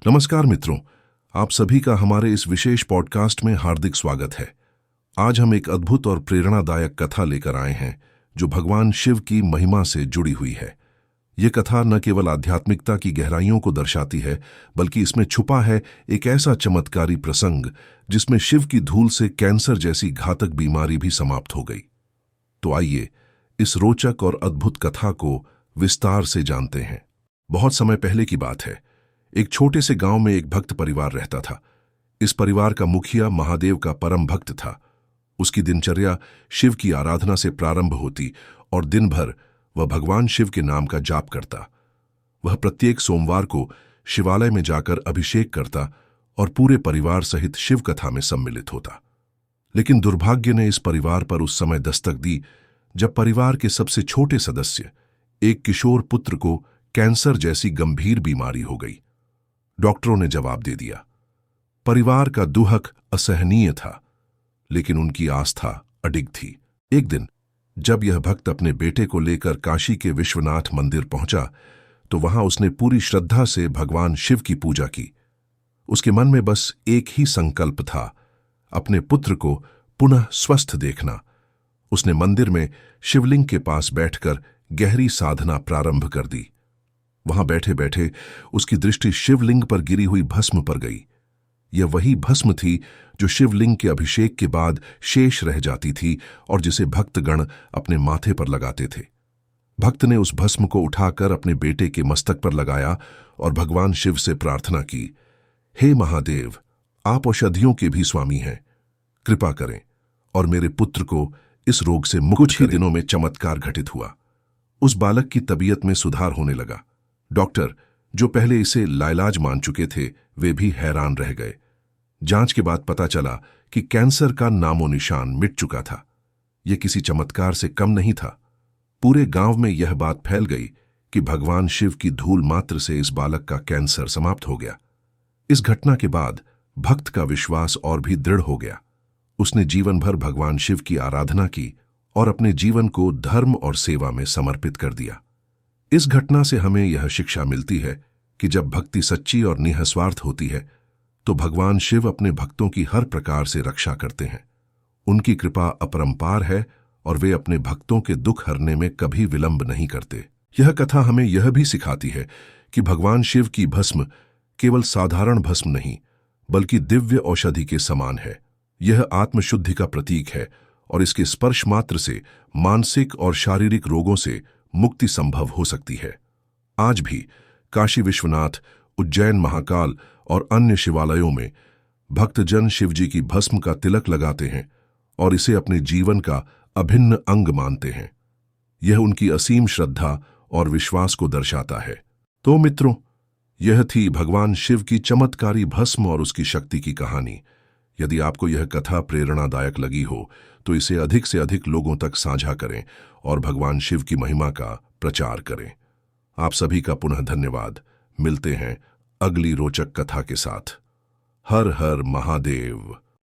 नमस्कार मित्रों, आप सभी का हमारे इस विशेष पॉडकास्ट में हार्दिक स्वागत है। आज हम एक अद्भुत और प्रेरणादायक कथा लेकर आए हैं जो भगवान शिव की महिमा से जुड़ी हुई है। ये कथा न केवल आध्यात्मिकता की गहराइयों को दर्शाती है, बल्कि इसमें छुपा है एक ऐसा चमत्कारी प्रसंग जिसमें शिव की धूल से कैंसर जैसी घातक बीमारी भी समाप्त हो गई। तो आइए इस रोचक और अद्भुत कथा को विस्तार से जानते हैं। बहुत समय पहले की बात है। एक छोटे से गांव में एक भक्त परिवार रहता था। इस परिवार का मुखिया महादेव का परम भक्त था। उसकी दिनचर्या शिव की आराधना से प्रारंभ होती और दिन भर वह भगवान शिव के नाम का जाप करता। वह प्रत्येक सोमवार को शिवालय में जाकर अभिषेक करता और पूरे परिवार सहित शिव कथा में सम्मिलित होता। लेकिन दुर्भाग्य ने इस परिवार पर उस समय दस्तक दी जब परिवार के सबसे छोटे सदस्य, एक किशोर पुत्र को कैंसर जैसी गंभीर बीमारी हो गई। डॉक्टरों ने जवाब दे दिया। परिवार का दुहक असहनीय था, लेकिन उनकी आस्था अडिग थी। एक दिन जब यह भक्त अपने बेटे को लेकर काशी के विश्वनाथ मंदिर पहुंचा, तो वहां उसने पूरी श्रद्धा से भगवान शिव की पूजा की। उसके मन में बस एक ही संकल्प था, अपने पुत्र को पुनः स्वस्थ देखना। उसने मंदिर में शिवलिंग के पास बैठकर गहरी साधना प्रारंभ कर दी। वहां बैठे बैठे उसकी दृष्टि शिवलिंग पर गिरी हुई भस्म पर गई। यह वही भस्म थी जो शिवलिंग के अभिषेक के बाद शेष रह जाती थी और जिसे भक्तगण अपने माथे पर लगाते थे। भक्त ने उस भस्म को उठाकर अपने बेटे के मस्तक पर लगाया और भगवान शिव से प्रार्थना की, हे महादेव, आप औषधियों के भी स्वामी हैं, कृपा करें और मेरे पुत्र को इस रोग से मुक्त। कुछ ही दिनों में चमत्कार घटित हुआ। उस बालक की तबीयत में सुधार होने लगा। डॉक्टर, जो पहले इसे लाइलाज मान चुके थे, वे भी हैरान रह गए। जांच के बाद पता चला कि कैंसर का नामो निशान मिट चुका था। यह किसी चमत्कार से कम नहीं था। पूरे गांव में यह बात फैल गई कि भगवान शिव की धूल मात्र से इस बालक का कैंसर समाप्त हो गया। इस घटना के बाद भक्त का विश्वास और भी दृढ़ हो गया। उसने जीवन भर भगवान शिव की आराधना की और अपने जीवन को धर्म और सेवा में समर्पित कर दिया। इस घटना से हमें यह शिक्षा मिलती है कि जब भक्ति सच्ची और निःस्वार्थ होती है, तो भगवान शिव अपने भक्तों की हर प्रकार से रक्षा करते हैं। उनकी कृपा अपरंपार है और वे अपने भक्तों के दुख हरने में कभी विलंब नहीं करते। यह कथा हमें यह भी सिखाती है कि भगवान शिव की भस्म केवल साधारण भस्म नहीं, बल्कि दिव्य औषधि के समान है। यह आत्मशुद्धि का प्रतीक है और इसके स्पर्श मात्र से मानसिक और शारीरिक रोगों से मुक्ति संभव हो सकती है। आज भी काशी विश्वनाथ, उज्जैन महाकाल और अन्य शिवालयों में भक्तजन शिवजी की भस्म का तिलक लगाते हैं और इसे अपने जीवन का अभिन्न अंग मानते हैं। यह उनकी असीम श्रद्धा और विश्वास को दर्शाता है। तो मित्रों, यह थी भगवान शिव की चमत्कारी भस्म और उसकी शक्ति की कहानी। यदि आपको यह कथा प्रेरणादायक लगी हो तो इसे अधिक से अधिक लोगों तक साझा करें और भगवान शिव की महिमा का प्रचार करें। आप सभी का पुनः धन्यवाद। मिलते हैं अगली रोचक कथा के साथ। हर हर महादेव।